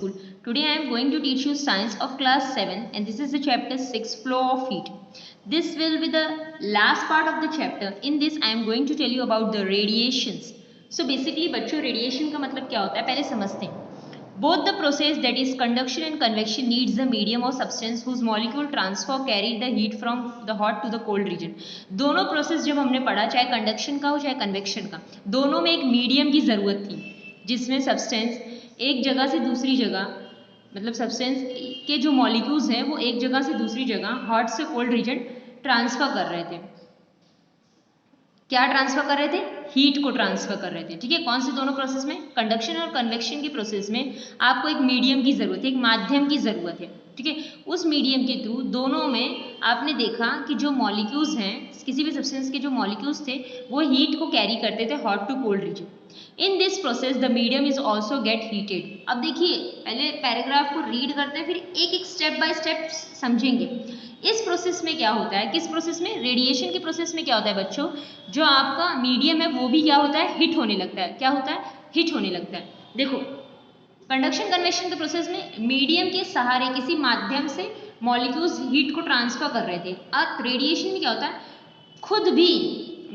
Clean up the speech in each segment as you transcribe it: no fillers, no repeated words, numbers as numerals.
Today I am going to teach you science of class 7 and this is the chapter 6 flow of heat. This will be the last part of the chapter. In this I am going to tell you about the radiations. So basically बच्चों radiation का मतलब क्या होता है पहले समझते हैं. Both the process that is conduction and convection needs a medium or substance whose molecule transfer carry the heat from the hot to the cold region. दोनों प्रोसेस जब हमने पढ़ा चाहे कंडक्शन का हो चाहे कन्वेक्शन का, दोनों में एक मीडियम की ज़रूरत थी जिसमें सब्सटेंस एक जगह से दूसरी जगह मतलब सब्सटेंस के जो मॉलिक्यूल्स हैं वो एक जगह से दूसरी जगह हॉट से कोल्ड रीजन ट्रांसफर कर रहे थे. क्या ट्रांसफर कर रहे थे? हीट को ट्रांसफर कर रहे थे. ठीक है, कौन से दोनों प्रोसेस में? कंडक्शन और कन्वेक्शन के प्रोसेस में आपको एक मीडियम की जरूरत है, एक माध्यम की जरूरत है. ठीक है, उस मीडियम के थ्रू दोनों में आपने देखा कि जो मॉलिक्यूल्स हैं किसी भी सब्सटेंस के जो मॉलिक्यूल्स थे वो हीट को कैरी करते थे hot to cold region. In this process the medium is also get heated. अब देखिए पहले पैराग्राफ को रीड करते हैं फिर एक एक स्टेप बाय स्टेप समझेंगे. इस प्रोसेस में क्या होता है, किस प्रोसेस में? रेडिएशन के प्रोसेस में क्या होता है बच्चों, जो आपका मीडियम है वो भी क्या होता है? हिट होने लगता है. क्या होता है? हिट होने लगता है. देखो कंडक्शन कन्वेक्शन के प्रोसेस में मीडियम के सहारे किसी माध्यम से मॉलिक्यूल्स हीट को ट्रांसफर कर रहे थे. अब रेडिएशन में क्या होता है, खुद भी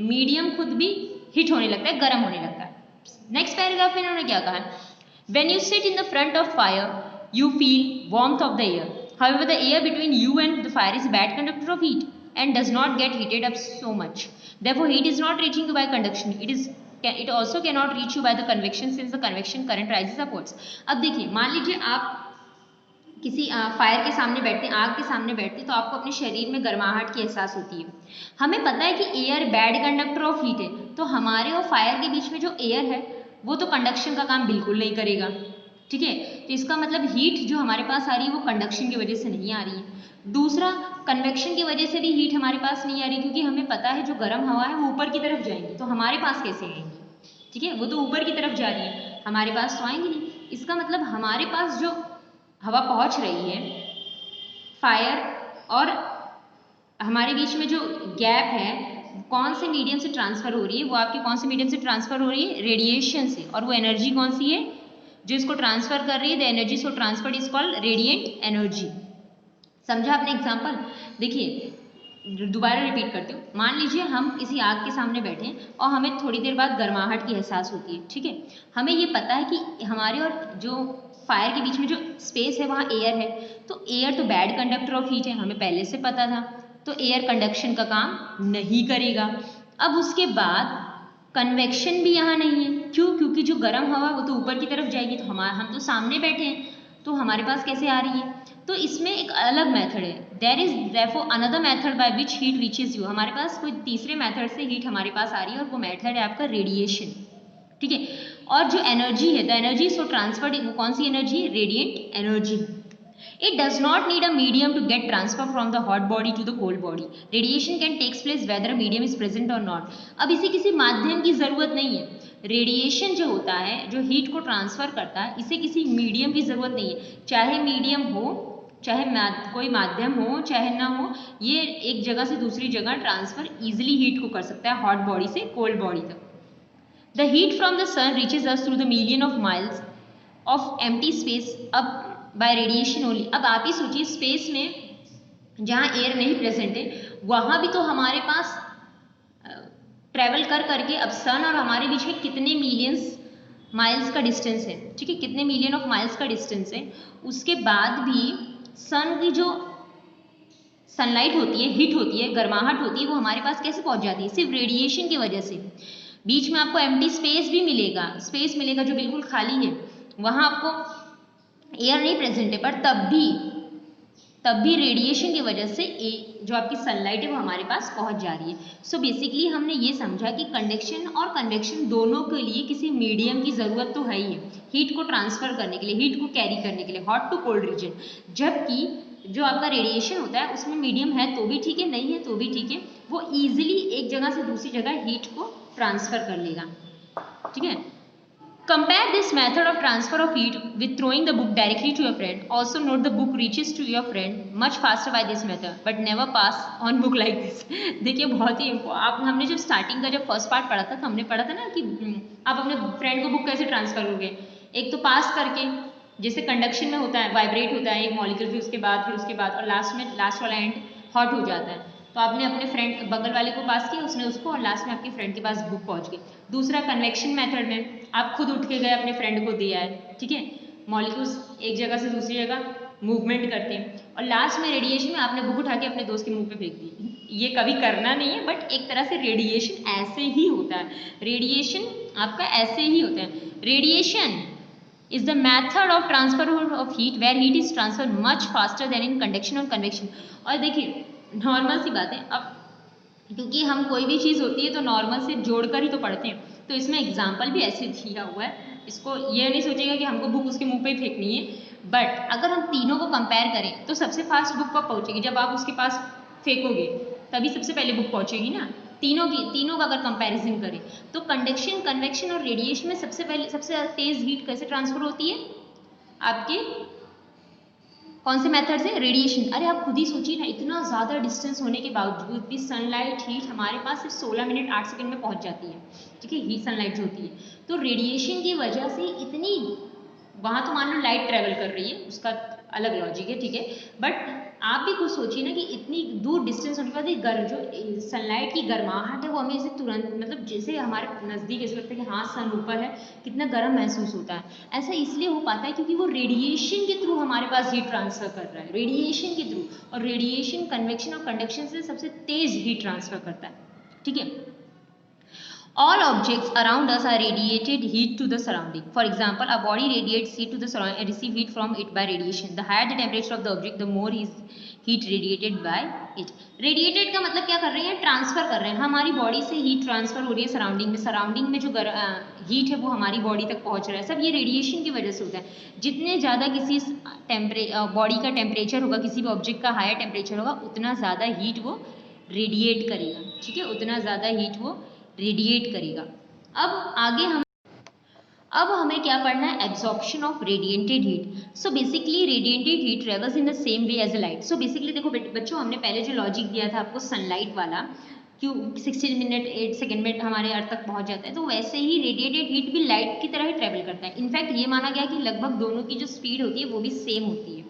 मीडियम खुद भी हिट होने लगता है, गर्म होने लगता है. नेक्स्ट पैराग्राफ में इन्होंने क्या कहा है, when you sit in the front of fire you feel warmth of the air. However, the air between you and the fire is a bad conductor of heat and does not get heated up so much. Therefore, heat is not reaching you by conduction. It also cannot reach you by the convection since the convection current rises upwards. अब देखिए, मान लीजिए आप किसी fire के सामने बैठते हैं, आग के सामने बैठते हैं तो आपको अपने शरीर में गर्माहट की एहसास होती है. हमें पता है कि air bad conductor of heat है, तो हमारे और फायर के बीच में जो एयर है वो तो कंडक्शन का काम बिल्कुल नहीं करेगा. ठीक है, तो इसका मतलब हीट जो हमारे पास आ रही है वो कंडक्शन की वजह से नहीं आ रही है. दूसरा, कन्वेक्शन की वजह से भी हीट हमारे पास नहीं आ रही क्योंकि हमें पता है जो गर्म हवा है वो ऊपर की तरफ जाएंगी, तो हमारे पास कैसे आएंगी? ठीक है, वो तो ऊपर की तरफ जा रही है, हमारे पास तो आएंगी नहीं. इसका मतलब हमारे पास जो हवा पहुंच रही है फायर और हमारे बीच में जो गैप है कौन से मीडियम से ट्रांसफर हो रही है, वो आपके कौन से मीडियम से ट्रांसफर हो रही है? रेडिएशन से. और वो एनर्जी कौन सी है जो इसको ट्रांसफर कर रही है? The energy so transferred is called radiant energy. समझा आपने एग्जांपल? देखिए दोबारा रिपीट करती हूँ. मान लीजिए हम किसी आग के सामने बैठे हैं और हमें थोड़ी देर बाद गर्माहट की एहसास होती है. ठीक है, हमें ये पता है कि हमारे और जो फायर के बीच में जो स्पेस है वहाँ एयर है, तो एयर तो बैड कंडक्टर ऑफ हीट है, हमें पहले से पता था, तो एयर कंडक्शन का काम नहीं करेगा. अब उसके बाद कन्वेक्शन भी यहाँ नहीं है. क्यों? क्योंकि जो गर्म हवा वो तो ऊपर की तरफ जाएगी, तो हम तो सामने बैठे हैं, तो हमारे पास कैसे आ रही है? तो इसमें एक अलग मेथड है. There is therefore another method by which heat reaches you. हमारे पास कोई तीसरे मेथड से हीट हमारे पास आ रही है और वो मेथड है आपका रेडिएशन. ठीक है, और जो एनर्जी है द एनर्जी सो ट्रांसफर्ड, वो कौन सी एनर्जी है? Radiant energy. It does not need a medium to get transfer from the hot body to the cold body. Radiation can take place whether a medium is present or not. अब इसे किसी माध्यम की जरूरत नहीं है. Radiation जो होता है जो हीट को ट्रांसफर करता है इसे किसी मीडियम की जरूरत नहीं है. चाहे मीडियम हो, चाहे कोई माध्यम हो, चाहे ना हो, ये एक जगह से दूसरी जगह ट्रांसफर इजिली हीट को कर सकता है हॉट बॉडी से कोल्ड बॉडी तक. The heat from the sun reaches us through the million of miles of empty space अब बाय रेडिएशन ओनली. अब आप ही सोचिए स्पेस में जहाँ एयर नहीं प्रेजेंट है वहाँ भी तो हमारे पास ट्रेवल कर करके अब सन और हमारे बीच में कितने मिलियंस माइल्स का डिस्टेंस है. ठीक है, कितने मिलियन ऑफ माइल्स का डिस्टेंस है. उसके बाद भी सन की जो सनलाइट होती है, हीट होती है, गर्माहट होती है, वो हमारे पास कैसे पहुँच जाती है? सिर्फ रेडिएशन की वजह से. बीच में आपको एम्प्टी स्पेस भी मिलेगा, स्पेस मिलेगा जो बिल्कुल खाली है, वहाँ आपको एयर नहीं प्रेजेंट है, पर तब भी रेडिएशन की वजह से जो आपकी सनलाइट है वो हमारे पास पहुंच जा रही है. सो बेसिकली हमने ये समझा कि कंडक्शन और कन्वेक्शन दोनों के लिए किसी मीडियम की ज़रूरत तो है ही है हीट को ट्रांसफर करने के लिए, हीट को कैरी करने के लिए हॉट टू कोल्ड रीजन. जबकि जो आपका रेडिएशन होता है उसमें मीडियम है तो भी ठीक है, नहीं है तो भी ठीक है, वो ईजिली एक जगह से दूसरी जगह हीट को ट्रांसफर कर लेगा. ठीक है, compare this method of transfer of heat with throwing the book directly to your friend. Also note the book reaches to your friend much faster by this method, but never pass on book like this. देखिए बहुत ही आप हमने जब starting का जब first part पढ़ा था तो हमने पढ़ा था ना कि आप अपने फ्रेंड को बुक कैसे ट्रांसफर करोगे. एक तो पास करके जैसे कंडक्शन में होता है, वाइब्रेट होता है एक मॉलिक्यूल, फिर उसके बाद और लास्ट में लास्ट वाला एंड हॉट हो जाता है। तो आपने अपने फ्रेंड बगल वाले को पास किया, उसने उसको, और लास्ट में आपके फ्रेंड के पास बुक पहुंच गई। दूसरा कन्वेक्शन मेथड में आप खुद उठ के गए अपने फ्रेंड को दिया है, ठीक है, मॉलिक्यूल्स एक जगह से दूसरी जगह मूवमेंट करते हैं, और लास्ट में रेडिएशन में आपने बुक उठा के अपने दोस्त के मुंह पे फेंक दी। ये कभी करना नहीं है, बट एक तरह से रेडिएशन ऐसे ही होता है, रेडिएशन आपका ऐसे ही होता है। Radiation is the method of transfer of heat where heat is transferred much faster than in conduction और convection। और देखिए नॉर्मल सी बात है, अब क्योंकि हम कोई भी चीज़ होती है तो नॉर्मल से जोड़कर ही तो पढ़ते हैं, तो इसमें एग्जाम्पल भी ऐसे दिया हुआ है। इसको ये नहीं सोचेगा कि हमको बुक उसके मुंह पे ही फेंकनी है, बट अगर हम तीनों को कंपेयर करें तो सबसे फास्ट बुक कब पहुंचेगी, जब आप उसके पास फेंकोगे तभी सबसे पहले बुक पहुंचेगी ना। तीनों का अगर कंपैरिजन करें तो कंडक्शन, कन्वेक्शन और रेडिएशन में सबसे तेज हीट कैसे ट्रांसफर होती है आपके कौन से मेथड से, रेडिएशन। अरे आप खुद ही सोचिए ना, इतना ज़्यादा डिस्टेंस होने के बावजूद भी सनलाइट हीट हमारे पास सिर्फ 16 मिनट 8 सेकंड में पहुंच जाती है, ठीक है, हीट सनलाइट जो होती है। तो रेडिएशन की वजह से इतनी, वहाँ तो मान लो लाइट ट्रेवल कर रही है, उसका अलग लॉजिक है, ठीक है, बट आप भी कुछ सोचिए ना कि इतनी दूर डिस्टेंस होने के बाद जो सनलाइट की गर्माहट है वो हमें इसे तुरंत, मतलब जैसे हमारे नज़दीक ऐसा लगता है कि हाँ सन ऊपर है, कितना गर्म महसूस होता है। ऐसा इसलिए हो पाता है क्योंकि वो रेडिएशन के थ्रू हमारे पास हीट ट्रांसफर कर रहा है, रेडिएशन के थ्रू, और रेडिएशन कन्वेक्शन और कंडक्शन से सबसे तेज हीट ट्रांसफर करता है, ठीक है। All objects around us are radiated heat to the surrounding. For example, a body radiates heat to the surrounding and receive heat from it by radiation. The higher the temperature of the object, the more is heat radiated by it. Radiated का मतलब क्या कर रहे हैं, transfer कर रहे हैं। हमारी बॉडी से हीट ट्रांसफर हो रही है सराउंडिंग में जो हीट है वो हमारी बॉडी तक पहुंच रहा है, सब ये रेडिएशन की वजह से होता है। जितने ज़्यादा किसी बॉडी का टेम्परेचर होगा, किसी भी ऑब्जेक्ट का हायर टेम्परेचर होगा, उतना ज़्यादा हीट वो रेडिएट करेगा, ठीक है, उतना ज़्यादा हीट वो रेडिएट करेगा। अब हमें क्या पढ़ना है, absorption of radiated heat. So basically radiated heat travels in the same way as light. So basically देखो बच्चों, हमने पहले जो लॉजिक दिया था आपको सनलाइट वाला, क्यों 16 मिनट 8 सेकेंड में हमारे अर्थ तक पहुंच जाता है, तो वैसे ही रेडिएटेड हीट भी लाइट की तरह ही ट्रेवल करता है। इनफैक्ट ये माना गया कि लगभग दोनों की जो स्पीड होती है वो भी सेम होती है,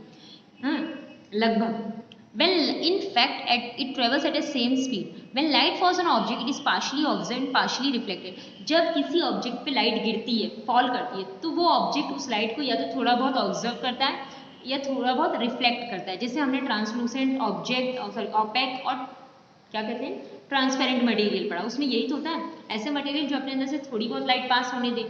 हाँ, लगभग। When in fact it travels at a same speed. When light falls on an object, it is partially observed, partially reflected. जब किसी ऑब्जेक्ट पे लाइट गिरती है, फॉल करती है, तो वो ऑब्जेक्ट उस लाइट को या तो थोड़ा बहुत ऑब्जर्व करता है या थोड़ा बहुत रिफ्लेक्ट करता है। जैसे हमने ट्रांसलूसेंट ऑब्जेक्ट, सॉरी ऑपेक और क्या कहते हैं ट्रांसपेरेंट मटेरियल पढ़ा, उसमें यही तो होता है। ऐसे मटेरियल जो अपने अंदर से थोड़ी बहुत लाइट पास होने दे,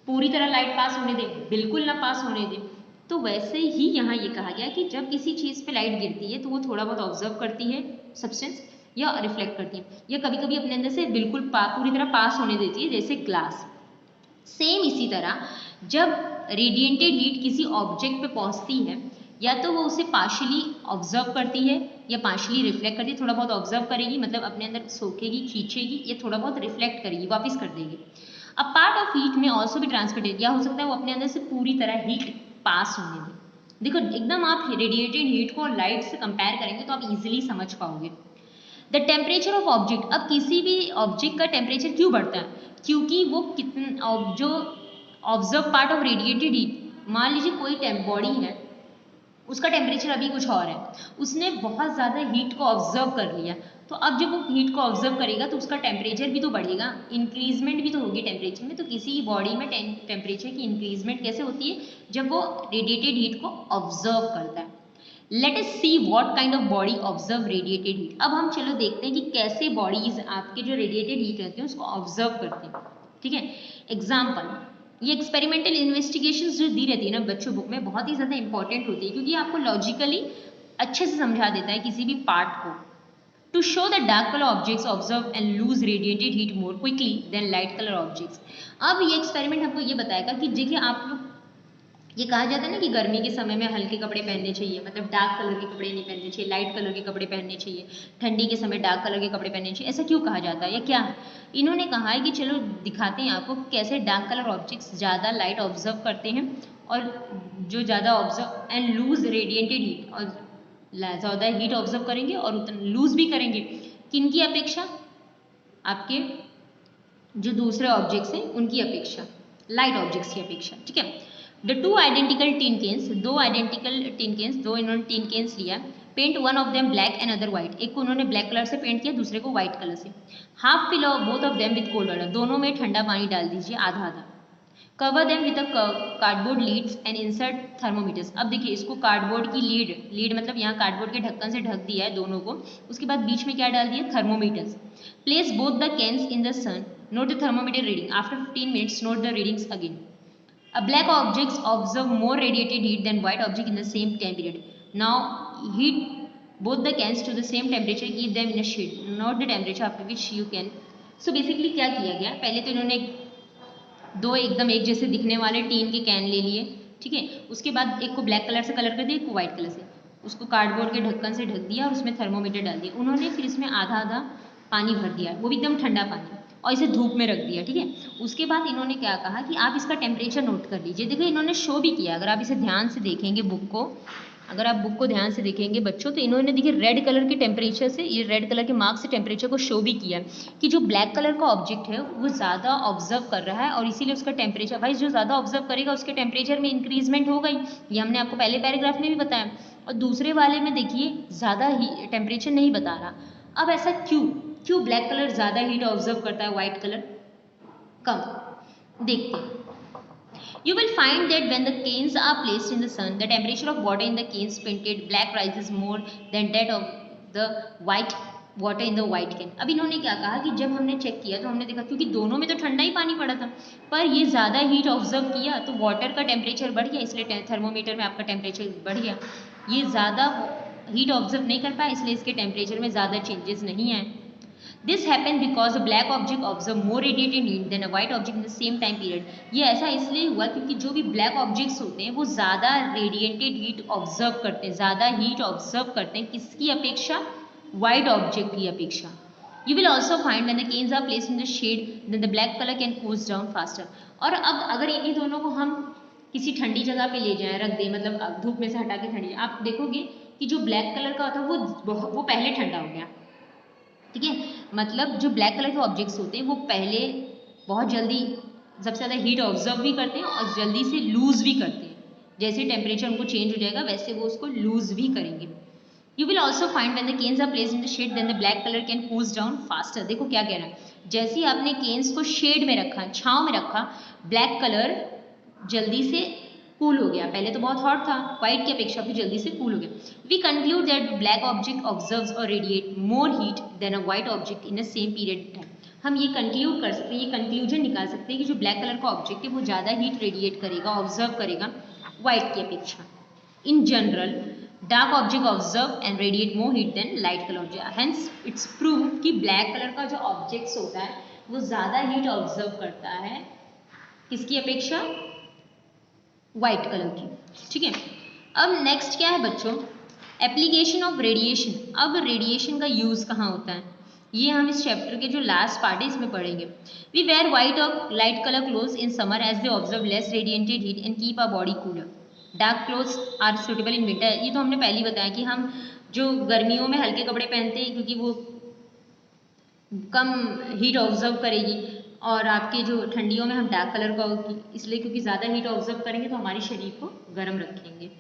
पूरी तरह लाइट पास होने दे, बिल्कुल ना पास होने दे। तो वैसे ही यहाँ ये कहा गया कि जब किसी चीज़ पे लाइट गिरती है तो वो थोड़ा बहुत ऑब्जर्व करती है सब्सटेंस, या रिफ्लेक्ट करती है, या कभी कभी अपने अंदर से बिल्कुल पूरी तरह पास होने देती है, जैसे ग्लास। सेम इसी तरह जब रेडिएंटेड हीट किसी ऑब्जेक्ट पे पहुँचती है, या तो वो उसे पार्शियली ऑब्जर्व करती है या पार्शियली रिफ्लेक्ट करती है। थोड़ा बहुत ऑब्जर्व करेगी मतलब अपने अंदर सोखेगी, खींचेगी, या थोड़ा बहुत रिफ्लेक्ट करेगी, वापस कर देगी। अ पार्ट ऑफ हीट में ऑल्सो भी ट्रांसमिटेड, या हो सकता है वो अपने अंदर से पूरी तरह हीट पास होने दे। देखो एकदम आप रेडिएटेड हीट को लाइट से कंपेयर करेंगे तो आप इजीली समझ पाओगे। द टेम्परेचर ऑफ ऑब्जेक्ट, अब किसी भी ऑब्जेक्ट का टेम्परेचर क्यों बढ़ता है, क्योंकि वो कितना जो observe part of radiated heat, मान लीजिए कोई बॉडी है, उसका टेम्परेचर अभी कुछ और है, उसने बहुत ज़्यादा हीट को ऑब्जर्व कर लिया, तो अब जब वो हीट को ऑब्जर्व करेगा तो उसका टेम्परेचर भी तो बढ़ेगा, इंक्रीजमेंट भी तो होगी टेम्परेचर में। तो किसी बॉडी में टेम्परेचर की इंक्रीजमेंट कैसे होती है, जब वो रेडिएटेड हीट को ऑब्जर्व करता है। Let us see what kind of body observe radiated heat. अब हम चलो देखते हैं कि कैसे बॉडीज आपके जो रेडिएटेड हीट रहते हैं उसको ऑब्जर्व करते हैं, ठीक है। एग्जाम्पल, ये एक्सपेरिमेंटल इन्वेस्टिगेशंस जो दी रहती है ना बच्चों बुक में, बहुत ही ज़्यादा इंपॉर्टेंट होती है, क्योंकि आपको लॉजिकली अच्छे से समझा देता है किसी भी पार्ट को। To show the dark colour objects observe and lose radiated heat more quickly than light colour objects. अब ये एक्सपेरिमेंट हमको ये बताएगा कि देखिए आप लोग, ये कहा जाता है ना कि गर्मी के समय में हल्के कपड़े पहनने चाहिए, मतलब डार्क कलर के कपड़े नहीं पहनने चाहिए, लाइट कलर के कपड़े पहनने चाहिए, ठंडी के समय डार्क कलर के कपड़े पहनने चाहिए। ऐसा क्यों कहा जाता है या क्या है? इन्होंने कहा है कि चलो दिखाते हैं आपको कैसे डार्क कलर ऑब्जेक्ट्स ज़्यादा लाइट ऑब्जर्व करते हैं, और जो ज़्यादा observe and lose radiated heat, और ज़्यादा हीट ऑब्जर्व करेंगे और उतना लूज भी करेंगे, किनकी अपेक्षा, आपके जो दूसरे ऑब्जेक्ट्स हैं उनकी अपेक्षा, लाइट ऑब्जेक्ट्स की अपेक्षा, ठीक है। The two identical tin cans, दो आइडेंटिकल टिन केन्स, दो इन्होंने टिन केन्स लिया, paint one of them black and other white, एक को उन्होंने ब्लैक कलर से पेंट किया, दूसरे को व्हाइट कलर से। Half fill both of them with cold water, दोनों में ठंडा पानी डाल दीजिए, आधा आधा। Cover them with cardboard lids and insert thermometers. अब देखिए इसको कार्डबोर्ड की लीड मतलब यहाँ कार्डबोर्ड के ढक्कन से ढक दिया है दोनों को, उसके बाद बीच में क्या डाल दिया, thermometers. Place both the cans in the sun, note the thermometer reading, after 15 minutes note the readings again. A black objects observe more radiated heat than white object in the same time period. Now heat both the cans to the same temperature, keep them in a shade, note the temperature after which you can. So basically क्या किया गया, पहले तो इन्होंने दो एकदम एक जैसे दिखने वाले टीन के कैन ले लिए, ठीक है, उसके बाद एक को ब्लैक कलर से कलर कर दिया, एक को व्हाइट कलर से, उसको कार्डबोर्ड के ढक्कन से ढक दिया और उसमें थर्मोमीटर डाल दिया उन्होंने, फिर इसमें आधा आधा पानी भर दिया, वो भी एकदम ठंडा पानी, और इसे धूप में रख दिया, ठीक है। उसके बाद इन्होंने क्या कहा कि आप इसका टेम्परेचर नोट कर लीजिए। देखिए इन्होंने शो भी किया, अगर आप इसे ध्यान से देखेंगे बुक को, अगर आप बुक को ध्यान से देखेंगे बच्चों, तो इन्होंने देखिए रेड कलर के टेम्परेचर से, ये रेड कलर के मार्क्स से टेम्परेचर को शो भी किया कि जो ब्लैक कलर का ऑब्जेक्ट है वो ज़्यादा ऑब्जर्व कर रहा है और इसीलिए उसका टेम्परेचर, भाई जो ज़्यादा ऑब्जर्व करेगा उसके टेम्परेचर में इंक्रीजमेंट हो गई, ये हमने आपको पहले पैराग्राफ में भी बताया। और दूसरे वाले में देखिए ज़्यादा ही टेम्परेचर नहीं बता रहा। अब ऐसा क्यों ब्लैक कलर ज़्यादा हीट ऑब्जर्व करता है, व्हाइट कलर कम? देखते हैं। You will find that when the canes are placed in the sun, the temperature of water in the canes painted black rises more than that of the white water in the white can. अब इन्होंने क्या कहा कि जब हमने check किया तो हमने देखा क्योंकि दोनों में तो ठंडा ही पानी पड़ा था, पर ये ज़्यादा हीट ऑब्जर्व किया तो वाटर का टेम्परेचर बढ़ गया, इसलिए थर्मोमीटर में आपका टेम्परेचर बढ़ गया। ये ज़्यादा हीट ऑब्जर्व नहीं कर पाया, इसलिए इसके टेम्परेचर में ज़्यादा चेंजेस नहीं आए। This happened because a black object observed more radiated heat than a white object in the same time period. ये ऐसा इसलिए हुआ क्योंकि जो भी ब्लैक ऑब्जेक्ट्स होते हैं वो ज़्यादा रेडिएटेड हीट ऑब्जर्व करते हैं, ज़्यादा हीट ऑब्जर्व करते हैं, किसकी अपेक्षा, व्हाइट ऑब्जेक्ट की अपेक्षा। You will also find when the canes are placed in the shade, then the black color can cool down faster. और अब अगर इन्हीं दोनों को हम किसी ठंडी जगह पे ले जाएं, रख दें, मतलब धूप में से हटा के ठंडी, आप देखोगे कि जो ब्लैक कलर का होता है वो पहले ठंडा हो गया, ठीक है। मतलब जो ब्लैक कलर के ऑब्जेक्ट्स होते हैं वो पहले बहुत जल्दी सबसे ज़्यादा हीट ऑब्जर्व भी करते हैं और जल्दी से लूज भी करते हैं, जैसे टेम्परेचर उनको चेंज हो जाएगा वैसे वो उसको लूज भी करेंगे। You will also find when the cans are placed in the shade then the black colour can cool down faster. देखो क्या कह रहा है, जैसे ही आपने केन्स को शेड में रखा, छाँव में रखा, ब्लैक कलर जल्दी से कूल हो गया, पहले तो बहुत हॉट था, व्हाइट की अपेक्षा भी जल्दी से कूल हो गया। We conclude that black object observes और radiate more heat than a white object in the same period time. हम ये कंक्लूड कर सकते हैं, ये कंक्लूजन निकाल सकते हैं कि जो ब्लैक कलर का ऑब्जेक्ट है वो ज़्यादा हीट रेडिएट करेगा, ऑब्जर्व करेगा व्हाइट की अपेक्षा। In general dark object observe and radiate more heat than light colour object, hence it's prove कि ब्लैक कलर का जो ऑब्जेक्ट्स होता है वो ज़्यादा हीट ऑब्जर्व करता है, किसकी अपेक्षा, व्हाइट कलर की, ठीक है। अब नेक्स्ट क्या है बच्चों, एप्लीकेशन ऑफ रेडिएशन। अब रेडिएशन का यूज़ कहाँ होता है, ये हम इस चैप्टर के जो लास्ट पार्ट है इसमें पढ़ेंगे। वी वेयर व्हाइट और light colour clothes in summer as they observe less radiated heat and keep our body cooler. Dark clothes are suitable in winter. ये तो हमने पहले ही बताया कि हम जो गर्मियों में हल्के कपड़े पहनते हैं क्योंकि वो कम हीट ऑब्जर्व करेगी, और आपके जो ठंडियों में हम डार्क कलर का इसलिए क्योंकि ज़्यादा हीट ऑब्जर्व करेंगे तो हमारे शरीर को गर्म रखेंगे।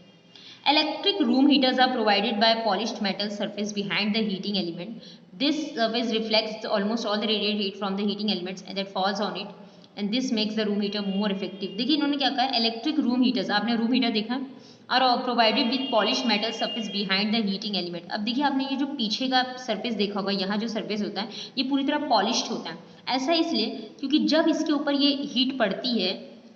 Electric room heaters are provided by polished metal surface behind the heating element. This surface reflects almost all the radiated heat from the heating elements and that falls on it and this makes the room heater more effective. देखिए इन्होंने क्या कहा, electric room heaters, आपने room heater देखा, और provided with polish metal surface behind the heating element. अब देखिए आपने ये जो पीछे का सरफेस देखा होगा, यहाँ जो सरफेस होता है ये पूरी तरह पॉलिश्ड होता है। ऐसा इसलिए क्योंकि जब इसके ऊपर ये हीट पड़ती है,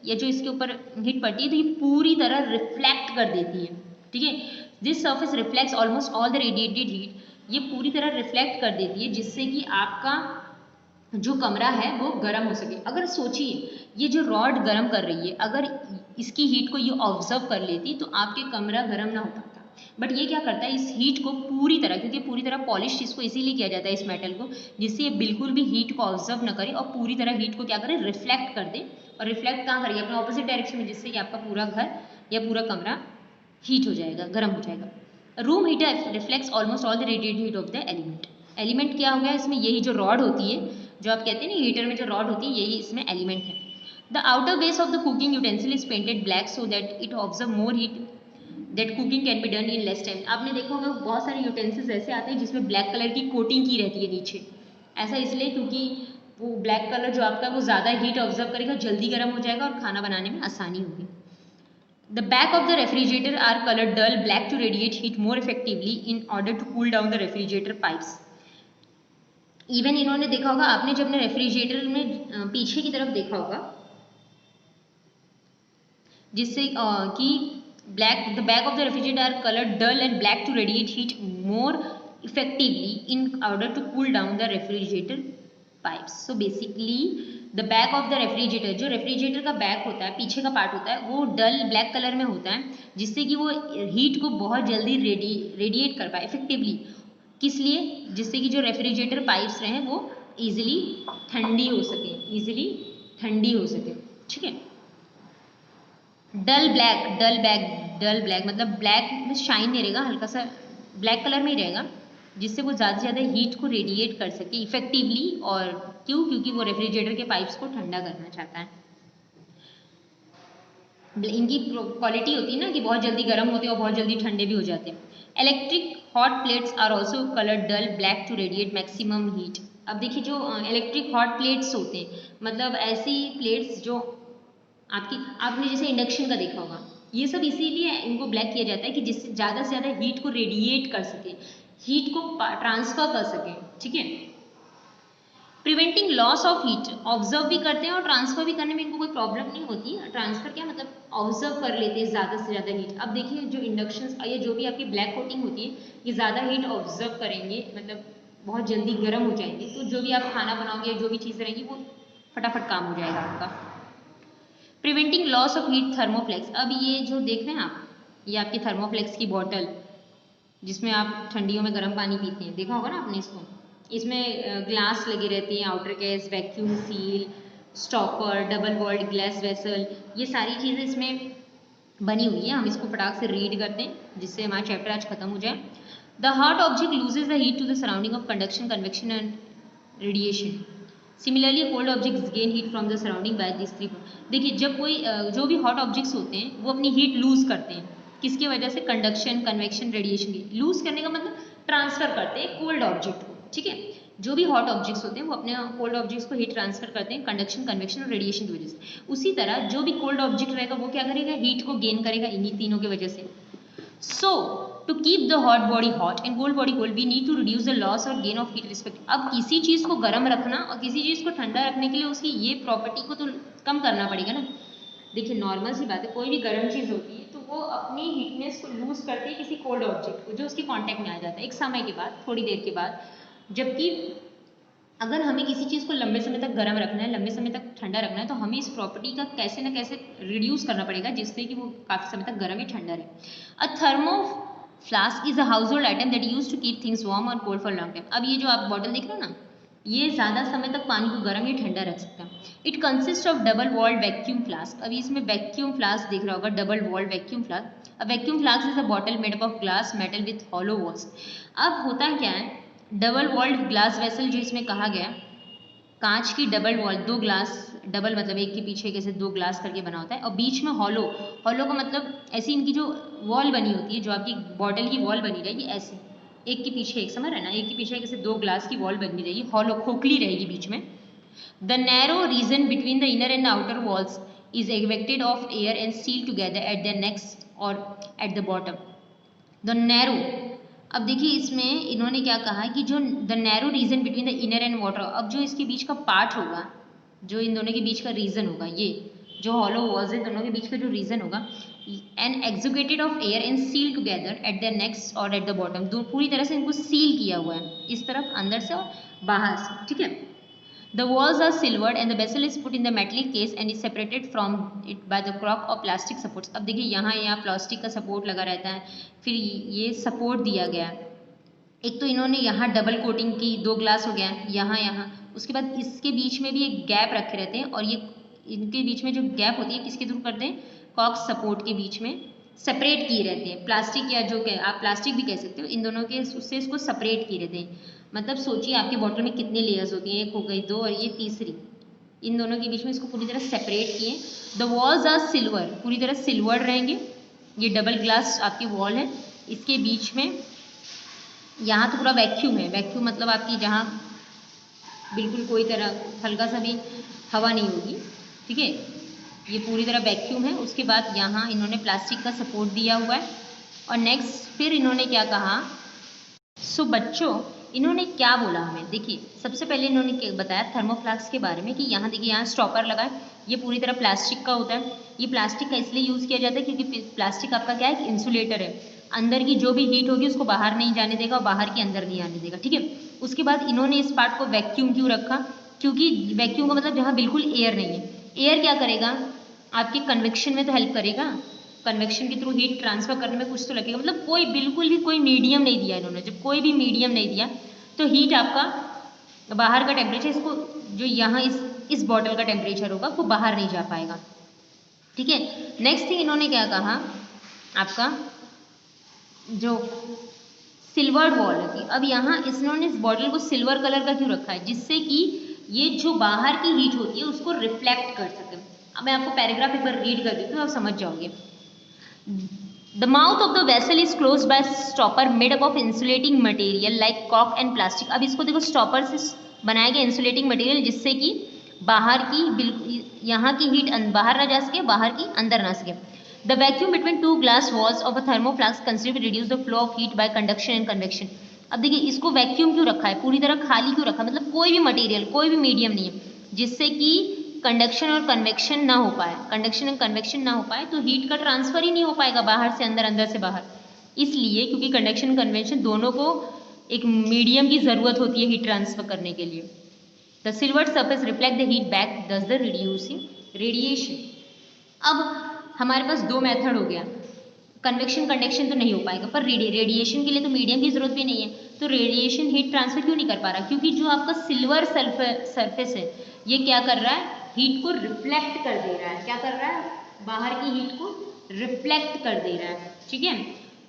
या जो इसके ऊपर हीट पड़ती है तो ये पूरी तरह रिफ्लेक्ट कर देती है, ठीक है। This surface reflects almost all the radiated heat, ये पूरी तरह रिफ्लेक्ट कर देती है जिससे कि आपका जो कमरा है वो गर्म हो सके। अगर सोचिए ये जो रॉड गर्म कर रही है, अगर इसकी हीट को ये ऑब्जर्व कर लेती तो आपके कमरा गर्म ना हो पाता, बट ये क्या करता है, इस हीट को पूरी तरह, क्योंकि पूरी तरह पॉलिश इसको इसीलिए किया जाता है इस मेटल को, जिससे ये बिल्कुल भी हीट को ऑब्जर्व ना करे और पूरी तरह हीट को क्या करे, रिफ्लेक्ट कर दे। और रिफ्लेक्ट कहाँ करेगी, अपने ऑपोजिट डायरेक्शन में, जिससे कि आपका पूरा घर या पूरा कमरा हीट हो जाएगा, गर्म हो जाएगा। Room heater reflects almost all the radiated heat of the element. Element क्या हो गया इसमें, यही जो रॉड होती है, जो आप कहते हैं ना हीटर में जो रॉड होती है, यही इसमें एलिमेंट है। The outer base of the cooking utensil is painted black so that it absorb more heat that cooking can be done in less time. आपने देखा होगा बहुत सारे यूटेंसिल्स ऐसे आते हैं जिसमें ब्लैक कलर की कोटिंग की रहती है नीचे। ऐसा इसलिए क्योंकि वो ब्लैक कलर जो आपका वो ज़्यादा हीट ऑब्जर्व करेगा, जल्दी गर्म हो जाएगा और खाना बनाने में आसानी होगी। The back of the refrigerator are colored dull black to radiate heat more effectively in order to cool down the refrigerator pipes. Even इन्होंने देखा होगा, आपने जब अपने रेफ्रिजरेटर में पीछे की तरफ देखा होगा जिससे कि black the back of the refrigerator are colored dull and black to radiate heat more effectively in order to cool down the refrigerator pipes. So basically the back of the refrigerator, जो refrigerator का back होता है, पीछे का part होता है, वो डल black colour में होता है जिससे कि वो हीट को बहुत जल्दी रेडिएट कर पाए इफेक्टिवली। किस लिए? जिससे कि जो रेफ्रिजरेटर पाइप्स रहे वो इजीली ठंडी हो सके, ठीक है। डल ब्लैक मतलब ब्लैक में शाइन नहीं रहेगा, हल्का सा ब्लैक कलर में ही रहेगा जिससे वो ज़्यादा से ज़्यादा हीट को रेडिएट कर सके इफेक्टिवली। और क्यों? क्योंकि वो रेफ्रिजरेटर के पाइप्स को ठंडा करना चाहता है। इनकी क्वालिटी होती है ना कि बहुत जल्दी गर्म होते हैं और बहुत जल्दी ठंडे भी हो जाते हैं। Electric hot plates are also coloured dull black to radiate maximum heat. अब देखिए जो इलेक्ट्रिक हॉट प्लेट्स होते हैं, मतलब ऐसी प्लेट्स जो आपने जैसे इंडक्शन का देखा होगा, ये सब इसीलिए इनको ब्लैक किया जाता है कि जिससे ज़्यादा से ज़्यादा हीट को रेडिएट कर सके, हीट को ट्रांसफर कर सके, ठीक है। Preventing loss of heat, observe भी करते हैं और ट्रांसफर भी करने में इनको कोई प्रॉब्लम नहीं होती। ट्रांसफर क्या मतलब ऑब्जर्व कर लेते हैं ज़्यादा से ज़्यादा हीट। अब देखिए जो इंडक्शन या जो भी आपकी ब्लैक कोटिंग होती है, ये ज़्यादा हीट ऑब्जर्व करेंगे, मतलब बहुत जल्दी गर्म हो जाएंगे, तो जो भी आप खाना बनाओगे, जो भी चीज़ रहेंगी वो फटाफट काम हो जाएगा आपका। प्रिवेंटिंग लॉस ऑफ हीट थर्मोफ्लेक्स, अब ये जो देख रहे हैं आप, ये आपकी थर्मोफ्लेक्स की बॉटल जिसमें आप ठंडियों में गर्म पानी पीते हैं, देखा होगा ना आपने इसको। इसमें ग्लास लगी रहती है, outer case, vacuum seal, stopper, double walled glass vessel, ये सारी चीज़ें इसमें बनी हुई है। हम इसको फटाक से रीड करते हैं जिससे हमारा चैप्टर आज खत्म हो जाए। The hot object loses the heat to the surrounding of conduction, convection and radiation. Similarly cold objects gain heat from the surrounding by this three. देखिए जब कोई जो भी हॉट ऑब्जेक्ट्स होते हैं वो अपनी हीट लूज करते हैं, किसकी वजह से? कंडक्शन, कन्वेक्शन, रेडिएशन की। लूज करने का मतलब ट्रांसफर करते हैं कोल्ड ऑब्जेक्ट को, ठीक है। जो भी हॉट ऑब्जेक्ट्स होते हैं वो अपने कोल्ड ऑब्जेक्ट्स को हीट ट्रांसफर करते हैं कंडक्शन, कन्वेक्शन और रेडिएशन की वजह से। उसी तरह जो भी कोल्ड ऑब्जेक्ट रहेगा वो क्या करेगा? हीट को गेन करेगा इन्हीं तीनों की वजह से। So to keep the hot body hot and cold body cold, we need to reduce the loss or gain of heat respect. अब किसी चीज़ को गर्म रखना और किसी चीज़ को ठंडा रखने के लिए उसकी ये प्रॉपर्टी को तो कम करना पड़ेगा ना। देखिए नॉर्मल सी बात है, कोई भी गर्म चीज़ होती है तो वो अपनी हीटनेस को लूज करती है किसी कोल्ड ऑब्जेक्ट को जो उसके कांटेक्ट में आ जाता है एक समय के बाद, थोड़ी देर के बाद। जबकि अगर हमें किसी चीज़ को लंबे समय तक गर्म रखना है, लंबे समय तक ठंडा रखना है, तो हमें इस प्रॉपर्टी का कैसे ना कैसे रिड्यूस करना पड़ेगा जिससे कि वो काफ़ी समय तक गर्म या ठंडा रहे। A thermo flask is a household item that use to keep things warm और कोल्ड फॉर लॉन्ग टाइम। अब ये जो आप बॉटल देख रहे हो ना, ये ज़्यादा समय तक पानी को गर्म या ठंडा रख सकता है। It consist of double walled vacuum flask. अब इसमें वैक्यूम फ्लास्क देख रहा होगा, double walled vacuum flask. A vacuum flask is a bottle made up of glass metal with hollow walls. अब होता क्या है, डबल वॉल्ड ग्लास वेसल जो इसमें कहा गया, कांच की डबल वॉल, दो ग्लास, डबल मतलब एक के पीछे कैसे दो ग्लास करके बना होता है, और बीच में हॉलो। हॉलो का मतलब ऐसी इनकी जो वॉल बनी होती है, जो आपकी बॉटल की वॉल बनी रहेगी ऐसे एक के पीछे एक, समझ रहे ना, एक के पीछे कैसे दो ग्लास की वॉल बनी रहेगी, हॉलो खोखली रहेगी बीच में। The narrow region between the inner and outer walls is evacuated of air and seal together at the next और at the bottom. The narrow, अब देखिए इसमें इन्होंने क्या कहा कि जो the narrow region between the inner and water, अब जो इसके बीच का पार्ट होगा, जो इन दोनों के बीच का रीजन होगा, ये जो हॉलो वॉल्स है दोनों के बीच का जो रीजन होगा, and evacuated of air and seal together at the next और एट द बॉटम, दो पूरी तरह से इनको सील किया हुआ है, इस तरफ अंदर से और बाहर से, ठीक है। The walls are silvered and the vessel is put in the metallic case and is separated from it by the cork or plastic supports. अब देखिए यहाँ प्लास्टिक का सपोर्ट लगा रहता है, फिर ये सपोर्ट दिया गया है। एक तो इन्होंने यहाँ डबल कोटिंग की, दो ग्लास हो गया यहाँ, उसके बाद इसके बीच में भी एक गैप रखे रहते हैं, और ये इनके बीच में जो गैप होती है किसके थ्रू करते हैं? कॉक सपोर्ट के बीच में सेपरेट किए रहते हैं। प्लास्टिक या जो आप प्लास्टिक भी कह सकते हो, इन दोनों के उससे इसको सेपरेट किए रहते हैं। मतलब सोचिए आपके बॉटल में कितनी लेयर्स होती हैं, एक हो गई, दो, और ये तीसरी, इन दोनों के बीच में इसको पूरी तरह सेपरेट किए। द वॉल्स आर सिल्वर, पूरी तरह सिल्वर रहेंगे। ये डबल ग्लास आपकी वॉल है, इसके बीच में यहाँ तो पूरा वैक्यूम है। वैक्यूम मतलब आपकी जहाँ बिल्कुल कोई तरह हल्का सा भी हवा नहीं होगी, ठीक है, ये पूरी तरह वैक्यूम है। उसके बाद यहाँ इन्होंने प्लास्टिक का सपोर्ट दिया हुआ है। और नेक्स्ट फिर इन्होंने क्या कहा, सो बच्चों इन्होंने क्या बोला हमें, देखिए सबसे पहले इन्होंने बताया थर्मोफ्लास्क के बारे में कि यहाँ देखिए यहाँ स्टॉपर लगा है, ये पूरी तरह प्लास्टिक का होता है। ये प्लास्टिक का इसलिए यूज़ किया जाता है क्योंकि प्लास्टिक आपका क्या है, इंसुलेटर है, अंदर की जो भी हीट होगी उसको बाहर नहीं जाने देगा और बाहर की अंदर नहीं आने देगा, ठीक है। उसके बाद इन्होंने इस पार्ट को वैक्यूम क्यों रखा, क्योंकि वैक्यूम का मतलब जहाँ बिल्कुल एयर नहीं है। एयर क्या करेगा, आपके कन्वेक्शन में तो हेल्प करेगा, कन्वेक्शन के थ्रू हीट ट्रांसफर करने में कुछ तो लगेगा। मतलब कोई बिल्कुल भी कोई मीडियम नहीं दिया इन्होंने। जब कोई भी मीडियम नहीं दिया तो हीट आपका बाहर का टेम्परेचर, इसको जो यहाँ इस बॉटल का टेम्परेचर होगा वो बाहर नहीं जा पाएगा, ठीक है। नेक्स्ट थिंग इन्होंने क्या कहा, आपका जो सिल्वर्ड वॉल है, अब यहाँ इन्होंने इस बॉटल को सिल्वर कलर का क्यों रखा है, जिससे कि ये जो बाहर की हीट होती है उसको रिफ्लेक्ट कर सके। अब मैं आपको पैराग्राफ एक बार रीड कर देती हूँ, आप समझ जाओगे। The mouth of the vessel is closed by stopper made up of insulating material like cork and plastic। अब इसको देखो, स्टॉपर से बनाया गया इंसुलेटिंग मटेरियल जिससे कि बाहर की बिल्कुल यहाँ की हीट बाहर ना जा सके, बाहर की अंदर ना सके। The vacuum between two glass walls of a thermoflask considerably reduce the flow of heat by conduction and convection। अब देखिए इसको वैक्यूम क्यों रखा है, पूरी तरह खाली क्यों रखा है, मतलब कोई भी मटेरियल कोई भी मीडियम नहीं है, जिससे कि कंडक्शन और कन्वेक्शन ना हो पाए। कंडक्शन और कन्वेक्शन ना हो पाए तो हीट का ट्रांसफर ही नहीं हो पाएगा बाहर से अंदर, अंदर से बाहर। इसलिए क्योंकि कंडक्शन कन्वेक्शन दोनों को एक मीडियम की ज़रूरत होती है हीट ट्रांसफर करने के लिए। The silver surface reflect the heat back दस द रिड्यूसिंग रेडिएशन। अब हमारे पास दो मेथड हो गया, कन्वेक्शन कंडक्शन तो नहीं हो पाएगा, पर रेडिएशन के लिए तो मीडियम की जरूरत भी नहीं है। तो रेडिएशन हीट ट्रांसफर क्यों नहीं कर पा रहा, क्योंकि जो आपका सिल्वर सरफेस है ये क्या कर रहा है, हीट को रिफ्लेक्ट कर दे रहा है। क्या कर रहा है, बाहर की हीट को रिफ्लेक्ट कर दे रहा है, ठीक है।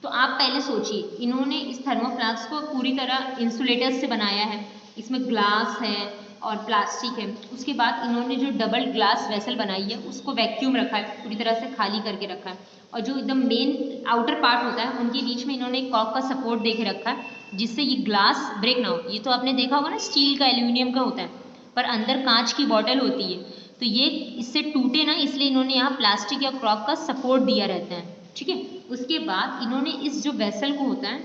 तो आप पहले सोचिए, इन्होंने इस थर्मोफ्लास्क को पूरी तरह इंसुलेटर्स से बनाया है, इसमें ग्लास है और प्लास्टिक है। उसके बाद इन्होंने जो डबल ग्लास वेसल बनाई है उसको वैक्यूम रखा है, पूरी तरह से खाली करके रखा है। और जो एकदम मेन आउटर पार्ट होता है उनके बीच में इन्होंने कॉक का सपोर्ट देके रखा है, जिससे ये ग्लास ब्रेक ना हो। ये तो आपने देखा होगा ना, स्टील का एल्यूमिनियम का होता है, पर अंदर कांच की बॉटल होती है, तो ये इससे टूटे ना, इसलिए इन्होंने यहाँ प्लास्टिक या कॉक का सपोर्ट दिया रहता है, ठीक है। उसके बाद इन्होंने इस जो वेसल को होता है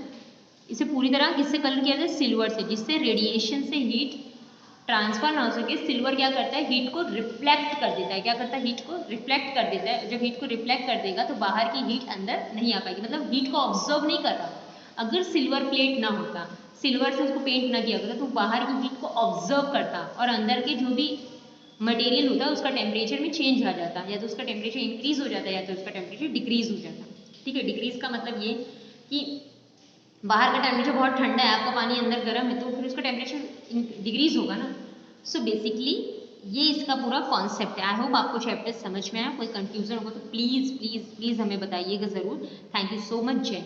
इसे पूरी तरह किससे कलर किया जाए, सिल्वर से, जिससे रेडिएशन से हीट ट्रांसफर ना हो सके। सिल्वर क्या करता है, हीट को रिफ्लेक्ट कर देता है। क्या करता है, हीट को रिफ्लेक्ट कर देता है। जब हीट को रिफ्लेक्ट कर देगा तो बाहर की हीट अंदर नहीं आ पाएगी, मतलब हीट को ऑब्जर्व नहीं कर रहा। अगर सिल्वर प्लेट ना होता, सिल्वर से उसको पेंट ना किया होता, तो बाहर की हीट को ऑब्जर्व करता और अंदर के जो भी मटेरियल होता है उसका टेम्परेचर में चेंज आ जाता, या तो उसका टेम्परेचर इंक्रीज हो जाता है या तो उसका टेम्परेचर डिक्रीज हो जाता, ठीक है। डिक्रीज का मतलब ये कि बाहर का टेम्परेचर बहुत ठंडा है, आपका पानी अंदर गर्म है, तो फिर उसका टेम्परेचर डिक्रीज होगा ना। सो बेसिकली ये इसका पूरा कॉन्सेप्ट है। आई होप आपको चैप्टर समझ में आया। कोई कंफ्यूजन होगा तो प्लीज़ प्लीज़ प्लीज़ हमें बताइएगा ज़रूर। Thank you so much. जय